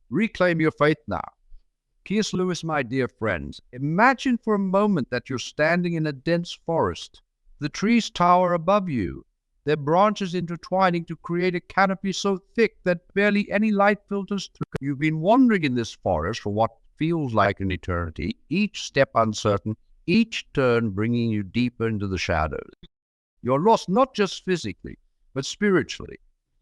Reclaim your faith now. C.S. Lewis, my dear friends, imagine for a moment that you're standing in a dense forest. The trees tower above you, their branches intertwining to create a canopy so thick that barely any light filters through. You've been wandering in this forest for what feels like an eternity, each step uncertain, each turn bringing you deeper into the shadows. You're lost not just physically, but spiritually.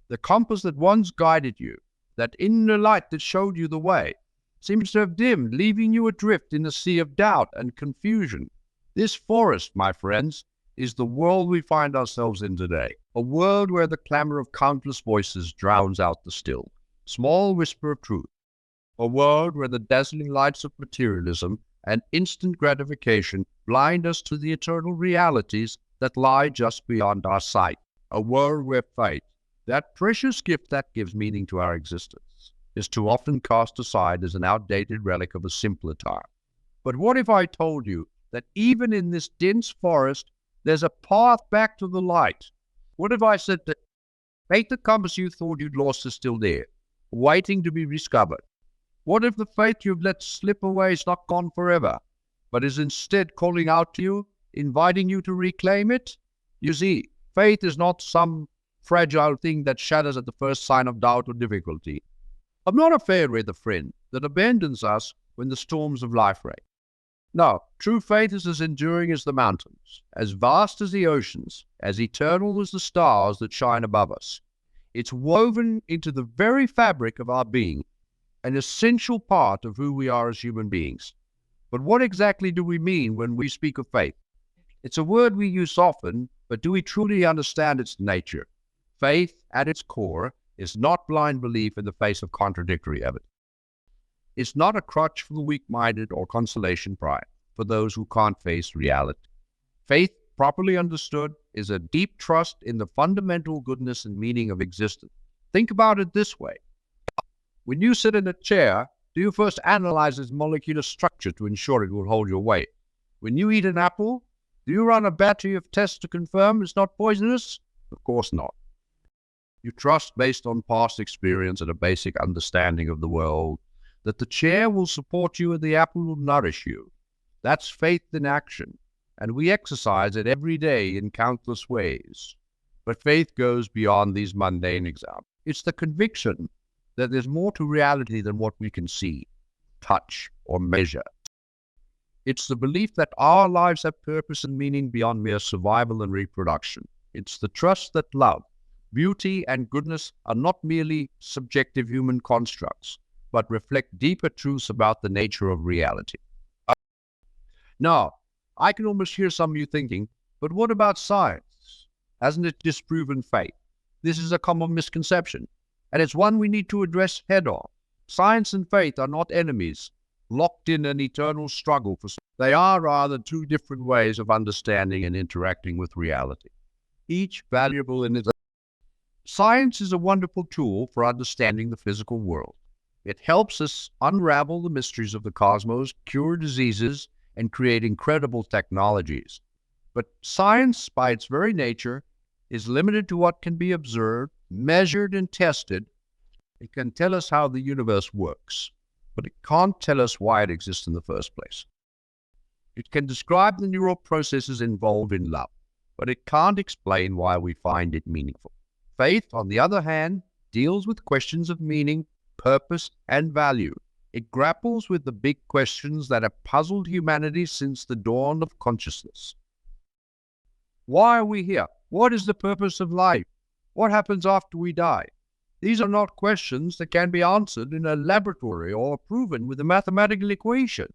The compass that once guided you, that inner light that showed you the way, seems to have dimmed, leaving you adrift in a sea of doubt and confusion. This forest, my friends, is the world we find ourselves in today. A world where the clamor of countless voices drowns out the still, small whisper of truth. A world where the dazzling lights of materialism and instant gratification blind us to the eternal realities that lie just beyond our sight. A world where faith, that precious gift that gives meaning to our existence, is too often cast aside as an outdated relic of a simpler time. But what if I told you that even in this dense forest, there's a path back to the light? What if I said that faith, the compass you thought you'd lost, is still there, waiting to be discovered? What if the faith you've let slip away is not gone forever, but is instead calling out to you, inviting you to reclaim it? You see, faith is not some fragile thing that shatters at the first sign of doubt or difficulty. I'm not a fair weather friend that abandons us when the storms of life rage. No, true faith is as enduring as the mountains, as vast as the oceans, as eternal as the stars that shine above us. It's woven into the very fabric of our being, an essential part of who we are as human beings. But what exactly do we mean when we speak of faith? It's a word we use often, but do we truly understand its nature? Faith, at its core, is not blind belief in the face of contradictory evidence. It's not a crutch for the weak-minded or consolation prize for those who can't face reality. Faith, properly understood, is a deep trust in the fundamental goodness and meaning of existence. Think about it this way. When you sit in a chair, do you first analyze its molecular structure to ensure it will hold your weight? When you eat an apple, do you run a battery of tests to confirm it's not poisonous? Of course not. You trust, based on past experience and a basic understanding of the world, that the chair will support you and the apple will nourish you. That's faith in action, and we exercise it every day in countless ways. But faith goes beyond these mundane examples. It's the conviction that there's more to reality than what we can see, touch, or measure. It's the belief that our lives have purpose and meaning beyond mere survival and reproduction. It's the trust that love, beauty, and goodness are not merely subjective human constructs, but reflect deeper truths about the nature of reality. Now, I can almost hear some of you thinking, but what about science? Hasn't it disproven faith? This is a common misconception, and it's one we need to address head-on. Science and faith are not enemies, locked in an eternal struggle for. They are rather two different ways of understanding and interacting with reality, each valuable in its own. Science is a wonderful tool for understanding the physical world. It helps us unravel the mysteries of the cosmos, cure diseases, and create incredible technologies. But science, by its very nature, is limited to what can be observed, measured, and tested. It can tell us how the universe works, but it can't tell us why it exists in the first place. It can describe the neural processes involved in love, but it can't explain why we find it meaningful. Faith, on the other hand, deals with questions of meaning, purpose, and value. It grapples with the big questions that have puzzled humanity since the dawn of consciousness. Why are we here? What is the purpose of life? What happens after we die? These are not questions that can be answered in a laboratory or proven with a mathematical equation.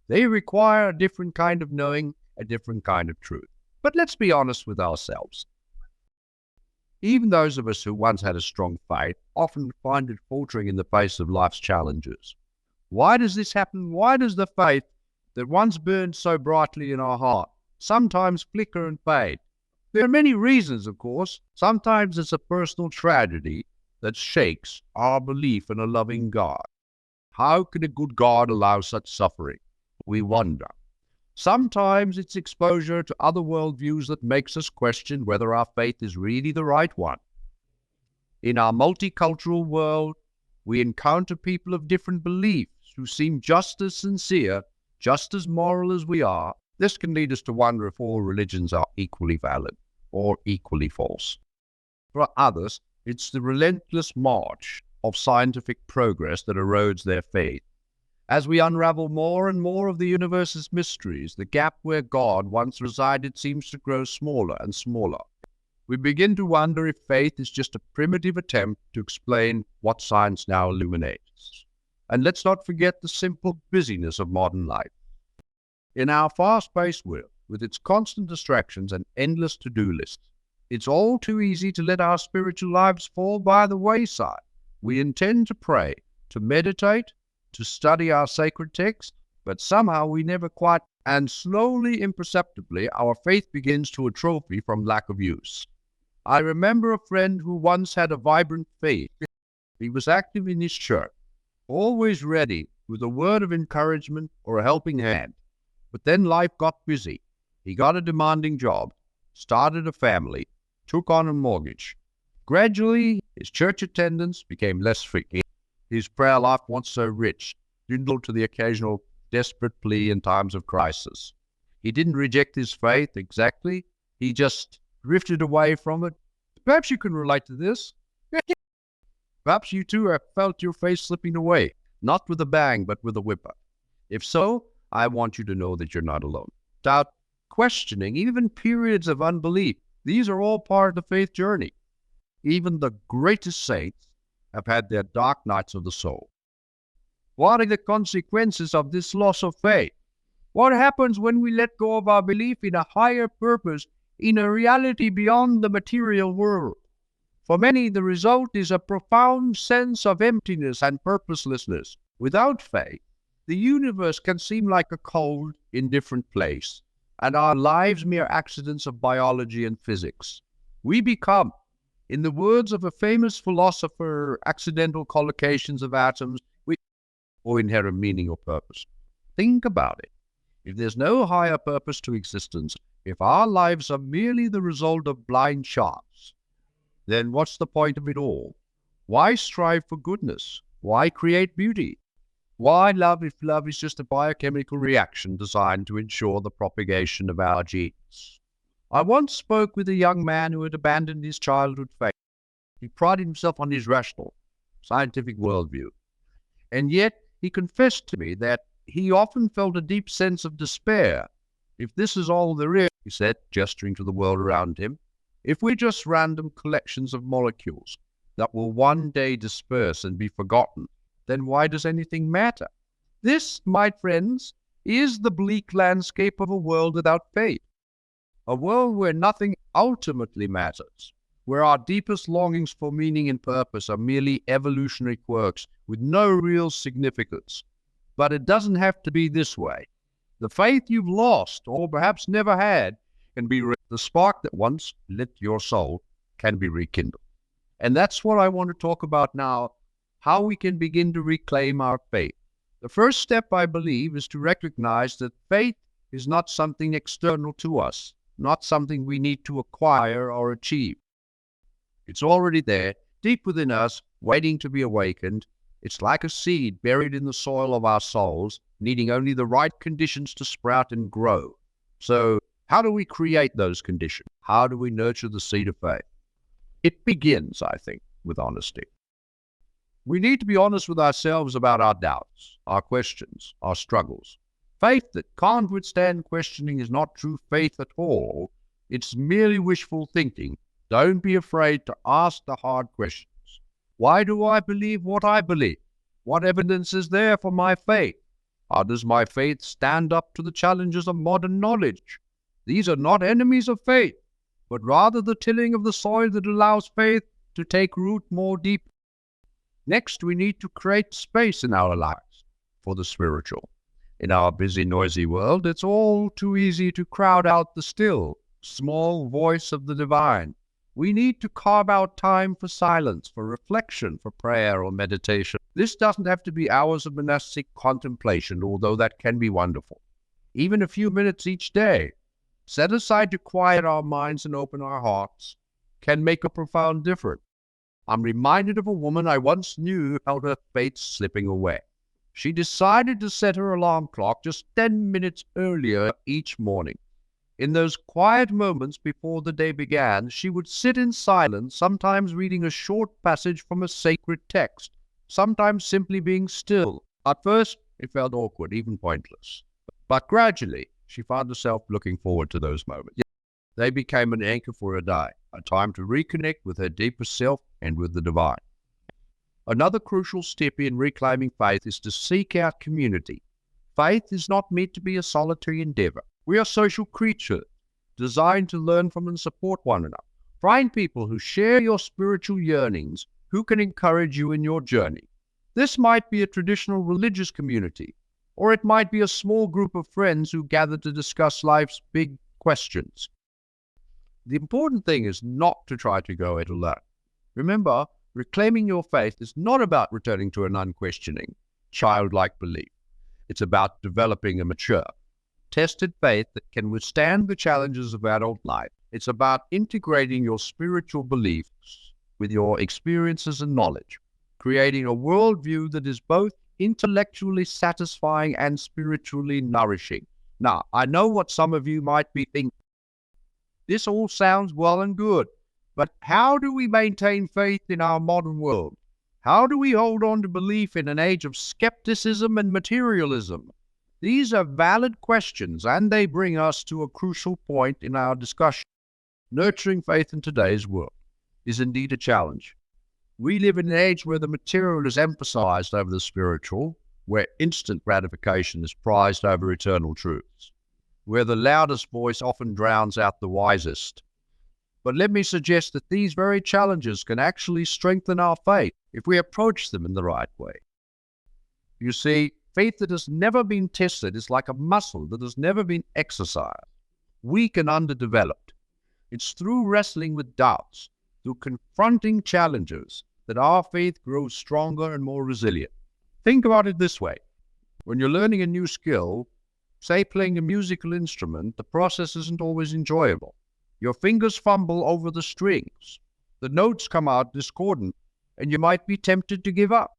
They require a different kind of knowing, a different kind of truth. But let's be honest with ourselves. Even those of us who once had a strong faith often find it faltering in the face of life's challenges. Why does this happen? Why does the faith that once burned so brightly in our heart sometimes flicker and fade? There are many reasons, of course. Sometimes it's a personal tragedy that shakes our belief in a loving God. How could a good God allow such suffering? We wonder. Sometimes it's exposure to other worldviews that makes us question whether our faith is really the right one. In our multicultural world, We encounter people of different beliefs who seem just as sincere, just as moral as we are. This can lead us to wonder if all religions are equally valid or equally false. For others, it's the relentless march of scientific progress that erodes their faith. As we unravel more and more of the universe's mysteries, the gap where God once resided seems to grow smaller and smaller. We begin to wonder if faith is just a primitive attempt to explain what science now illuminates. And let's not forget the simple busyness of modern life. In our fast-paced world, with its constant distractions and endless to-do lists, it's all too easy to let our spiritual lives fall by the wayside. We intend to pray, to meditate, to study our sacred text, but somehow we never quite, and slowly, imperceptibly, our faith begins to atrophy from lack of use. I remember a friend who once had a vibrant faith. He was active in his church, always ready with a word of encouragement or a helping hand. But then life got busy. He got a demanding job, started a family, took on a mortgage. Gradually, his church attendance became less frequent. His prayer life, once so rich, dwindled to the occasional desperate plea in times of crisis. He didn't reject his faith exactly. He just drifted away from it. Perhaps you can relate to this. Perhaps you too have felt your faith slipping away, not with a bang, but with a whimper. If so, I want you to know that you're not alone. Doubt, questioning, even periods of unbelief, these are all part of the faith journey. Even the greatest saints have had their dark nights of the soul. What are the consequences of this loss of faith? What happens when we let go of our belief in a higher purpose, in a reality beyond the material world? For many, the result is a profound sense of emptiness and purposelessness. Without faith, the universe can seem like a cold, indifferent place, and our lives mere accidents of biology and physics. We become, in the words of a famous philosopher, accidental collocations of atoms, or inherent meaning or purpose. Think about it. If there's no higher purpose to existence, if our lives are merely the result of blind chance, then what's the point of it all? Why strive for goodness? Why create beauty? Why love if love is just a biochemical reaction designed to ensure the propagation of our genes? I once spoke with a young man who had abandoned his childhood faith. He prided himself on his rational, scientific worldview. And yet he confessed to me that he often felt a deep sense of despair. If this is all there is, he said, gesturing to the world around him, if we're just random collections of molecules that will one day disperse and be forgotten, then why does anything matter? This, my friends, is the bleak landscape of a world without faith. A world where nothing ultimately matters, where our deepest longings for meaning and purpose are merely evolutionary quirks with no real significance. But it doesn't have to be this way. The faith you've lost, or perhaps never had, can be the spark that once lit your soul can be rekindled. And that's what I want to talk about now, how we can begin to reclaim our faith. The first step, I believe, is to recognize that faith is not something external to us, not something we need to acquire or achieve. It's already there, deep within us, waiting to be awakened. It's like a seed buried in the soil of our souls, needing only the right conditions to sprout and grow. So, how do we create those conditions? How do we nurture the seed of faith? It begins, I think, with honesty. We need to be honest with ourselves about our doubts, our questions, our struggles. Faith that can't withstand questioning is not true faith at all. It's merely wishful thinking. Don't be afraid to ask the hard questions. Why do I believe what I believe? What evidence is there for my faith? How does my faith stand up to the challenges of modern knowledge? These are not enemies of faith, but rather the tilling of the soil that allows faith to take root more deeply. Next, we need to create space in our lives for the spiritual. In our busy, noisy world, it's all too easy to crowd out the still, small voice of the divine. We need to carve out time for silence, for reflection, for prayer or meditation. This doesn't have to be hours of monastic contemplation, although that can be wonderful. Even a few minutes each day, set aside to quiet our minds and open our hearts, can make a profound difference. I'm reminded of a woman I once knew who felt her faith slipping away. She decided to set her alarm clock just 10 minutes earlier each morning. In those quiet moments before the day began, she would sit in silence, sometimes reading a short passage from a sacred text, sometimes simply being still. At first, it felt awkward, even pointless. But gradually, she found herself looking forward to those moments. They became an anchor for her day, a time to reconnect with her deeper self and with the divine. Another crucial step in reclaiming faith is to seek out community. Faith is not meant to be a solitary endeavor. We are social creatures, designed to learn from and support one another. Find people who share your spiritual yearnings, who can encourage you in your journey. This might be a traditional religious community, or it might be a small group of friends who gather to discuss life's big questions. The important thing is not to try to go it alone. Remember, reclaiming your faith is not about returning to an unquestioning, childlike belief. It's about developing a mature, tested faith that can withstand the challenges of adult life. It's about integrating your spiritual beliefs with your experiences and knowledge, creating a worldview that is both intellectually satisfying and spiritually nourishing. Now, I know what some of you might be thinking. This all sounds well and good, but how do we maintain faith in our modern world? How do we hold on to belief in an age of skepticism and materialism? These are valid questions, and they bring us to a crucial point in our discussion. Nurturing faith in today's world is indeed a challenge. We live in an age where the material is emphasized over the spiritual, where instant gratification is prized over eternal truths, where the loudest voice often drowns out the wisest. But let me suggest that these very challenges can actually strengthen our faith if we approach them in the right way. You see, faith that has never been tested is like a muscle that has never been exercised, weak and underdeveloped. It's through wrestling with doubts, through confronting challenges, that our faith grows stronger and more resilient. Think about it this way. When you're learning a new skill, say playing a musical instrument, the process isn't always enjoyable. Your fingers fumble over the strings. The notes come out discordant, and you might be tempted to give up.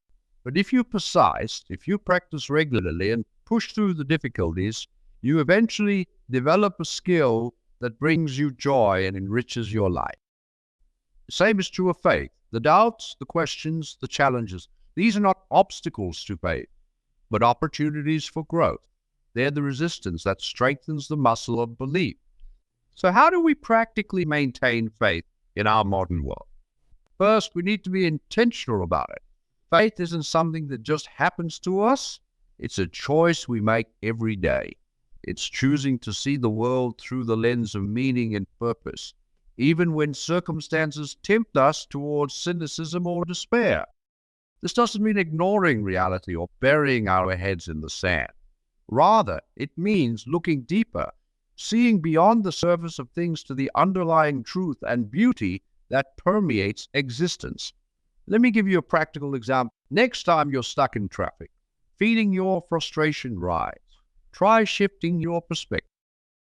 But if you persist, if you practice regularly and push through the difficulties, you eventually develop a skill that brings you joy and enriches your life. The same is true of faith. The doubts, the questions, the challenges, these are not obstacles to faith, but opportunities for growth. They're the resistance that strengthens the muscle of belief. So how do we practically maintain faith in our modern world? First, we need to be intentional about it. Faith isn't something that just happens to us. It's a choice we make every day. It's choosing to see the world through the lens of meaning and purpose, even when circumstances tempt us towards cynicism or despair. This doesn't mean ignoring reality or burying our heads in the sand. Rather, it means looking deeper, seeing beyond the surface of things to the underlying truth and beauty that permeates existence. Let me give you a practical example. Next time you're stuck in traffic, feeling your frustration rise, try shifting your perspective.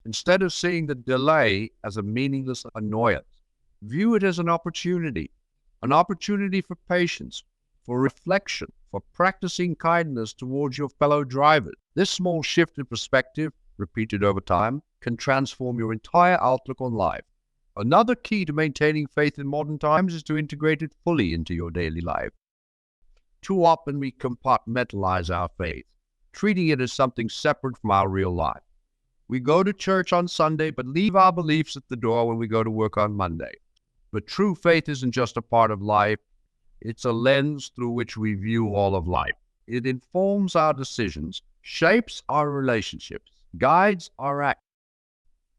Instead of seeing the delay as a meaningless annoyance, view it as an opportunity for patience, for reflection, for practicing kindness towards your fellow drivers. This small shift in perspective, repeated over time, can transform your entire outlook on life. Another key to maintaining faith in modern times is to integrate it fully into your daily life. Too often we compartmentalize our faith, treating it as something separate from our real life. We go to church on Sunday, but leave our beliefs at the door when we go to work on Monday. But true faith isn't just a part of life. It's a lens through which we view all of life. It informs our decisions, shapes our relationships, guides our actions.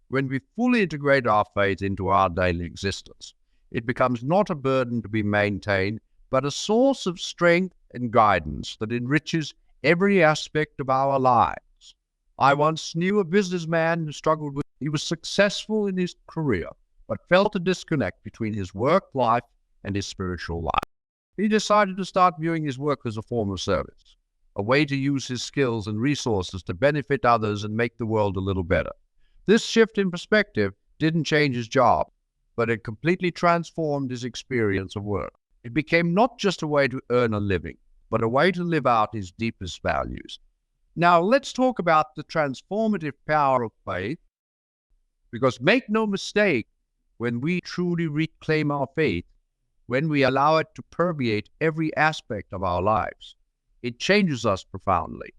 When we fully integrate our faith into our daily existence, it becomes not a burden to be maintained, but a source of strength and guidance that enriches every aspect of our lives. I once knew a businessman who struggled with, he was successful in his career, but felt a disconnect between his work life and his spiritual life. He decided to start viewing his work as a form of service, a way to use his skills and resources to benefit others and make the world a little better. This shift in perspective didn't change his job, but it completely transformed his experience of work. It became not just a way to earn a living, but a way to live out his deepest values. Now, let's talk about the transformative power of faith, because make no mistake, when we truly reclaim our faith, when we allow it to permeate every aspect of our lives, it changes us profoundly.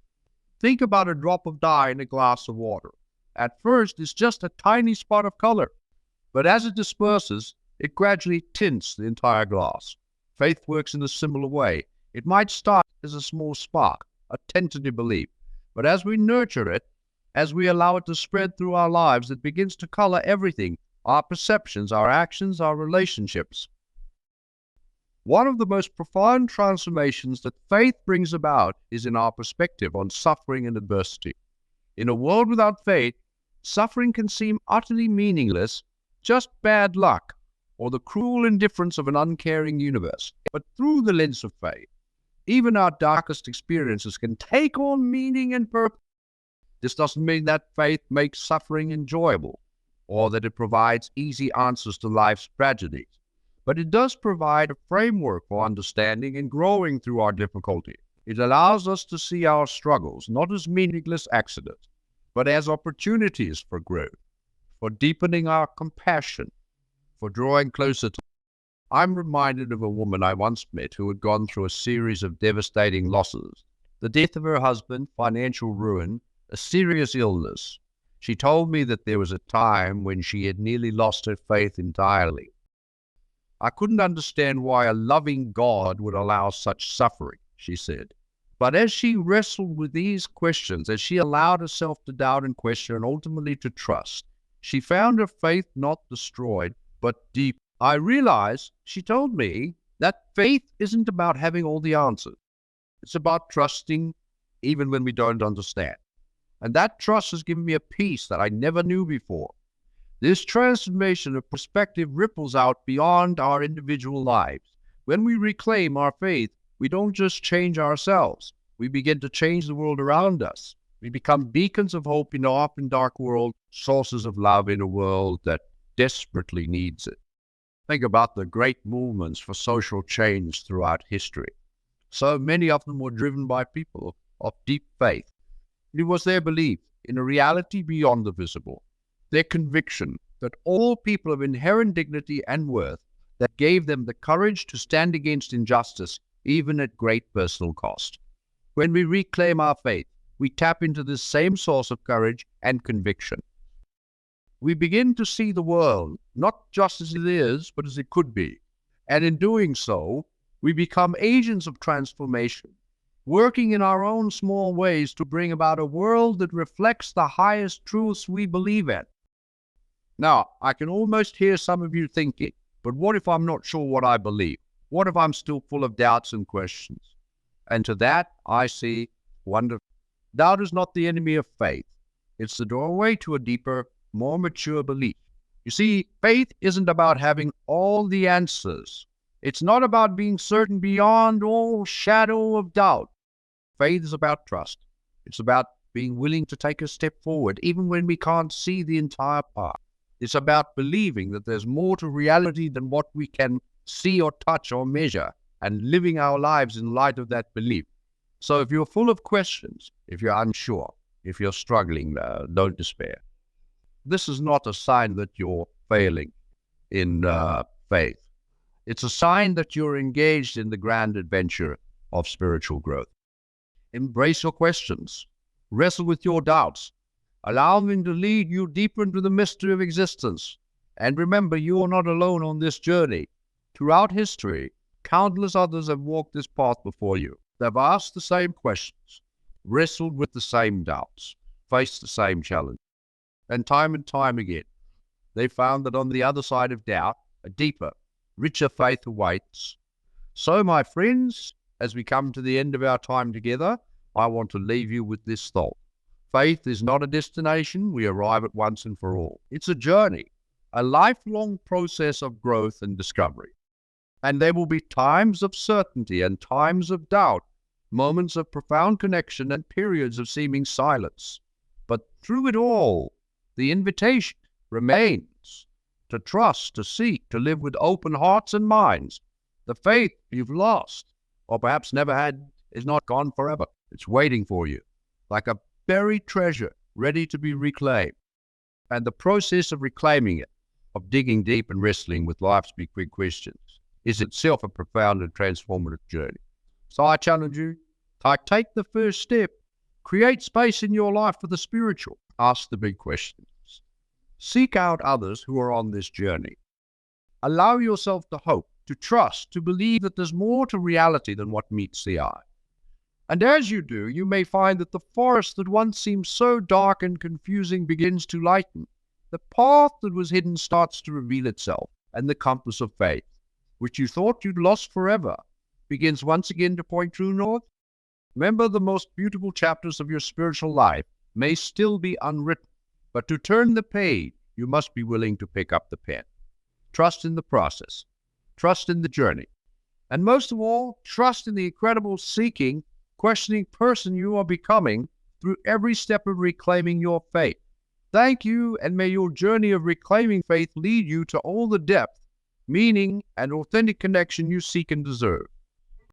Think about a drop of dye in a glass of water. At first, it's just a tiny spot of color, but as it disperses, it gradually tints the entire glass. Faith works in a similar way. It might start as a small spark, a tentative belief, but as we nurture it, as we allow it to spread through our lives, it begins to color everything: our perceptions, our actions, our relationships. One of the most profound transformations that faith brings about is in our perspective on suffering and adversity. In a world without faith, suffering can seem utterly meaningless, just bad luck, or the cruel indifference of an uncaring universe. But through the lens of faith, even our darkest experiences can take on meaning and purpose. This doesn't mean that faith makes suffering enjoyable, or that it provides easy answers to life's tragedies. But it does provide a framework for understanding and growing through our difficulty. It allows us to see our struggles not as meaningless accidents, but as opportunities for growth, for deepening our compassion, for drawing closer to. I'm reminded of a woman I once met who had gone through a series of devastating losses: the death of her husband, financial ruin, a serious illness. She told me that there was a time when she had nearly lost her faith entirely. I couldn't understand why a loving God would allow such suffering, she said. But as she wrestled with these questions, as she allowed herself to doubt and question and ultimately to trust, she found her faith not destroyed, but deep. I realized, she told me, that faith isn't about having all the answers. It's about trusting even when we don't understand. And that trust has given me a peace that I never knew before. This transformation of perspective ripples out beyond our individual lives. When we reclaim our faith, we don't just change ourselves. We begin to change the world around us. We become beacons of hope in an often dark world, sources of love in a world that desperately needs it. Think about the great movements for social change throughout history. So many of them were driven by people of deep faith. It was their belief in a reality beyond the visible, their conviction that all people have inherent dignity and worth, that gave them the courage to stand against injustice, even at great personal cost. When we reclaim our faith, we tap into this same source of courage and conviction. We begin to see the world not just as it is, but as it could be. And in doing so, we become agents of transformation, working in our own small ways to bring about a world that reflects the highest truths we believe in. Now, I can almost hear some of you thinking, but what if I'm not sure what I believe? What if I'm still full of doubts and questions? And to that, I see wonder. Doubt is not the enemy of faith. It's the doorway to a deeper, more mature belief. You see, faith isn't about having all the answers. It's not about being certain beyond all shadow of doubt. Faith is about trust. It's about being willing to take a step forward, even when we can't see the entire path. It's about believing that there's more to reality than what we can see or touch or measure, and living our lives in light of that belief. So if you're full of questions, if you're unsure, if you're struggling, don't despair. This is not a sign that you're failing in faith. It's a sign that you're engaged in the grand adventure of spiritual growth. Embrace your questions. Wrestle with your doubts. Allow them to lead you deeper into the mystery of existence. And remember, you are not alone on this journey. Throughout history, countless others have walked this path before you. They've asked the same questions, wrestled with the same doubts, faced the same challenge. And time again, they found that on the other side of doubt, a deeper, richer faith awaits. So, my friends, as we come to the end of our time together, I want to leave you with this thought. Faith is not a destination we arrive at once and for all. It's a journey, a lifelong process of growth and discovery. And there will be times of certainty and times of doubt, moments of profound connection and periods of seeming silence. But through it all, the invitation remains to trust, to seek, to live with open hearts and minds, The faith you've lost, or perhaps never had, is not gone forever. It's waiting for you, like a buried treasure ready to be reclaimed. And the process of reclaiming it, of digging deep and wrestling with life's big questions, is itself a profound and transformative journey. So I challenge you, take the first step. Create space in your life for the spiritual. Ask the big questions. Seek out others who are on this journey. Allow yourself to hope, to trust, to believe that there's more to reality than what meets the eye. And as you do, you may find that the forest that once seemed so dark and confusing begins to lighten. The path that was hidden starts to reveal itself, and the compass of faith, which you thought you'd lost forever, begins once again to point true north. Remember, the most beautiful chapters of your spiritual life may still be unwritten, but to turn the page, you must be willing to pick up the pen. Trust in the process. Trust in the journey. And most of all, trust in the incredible seeking, questioning person you are becoming through every step of reclaiming your faith. Thank you, and may your journey of reclaiming faith lead you to all the depth, meaning, and authentic connection you seek and deserve.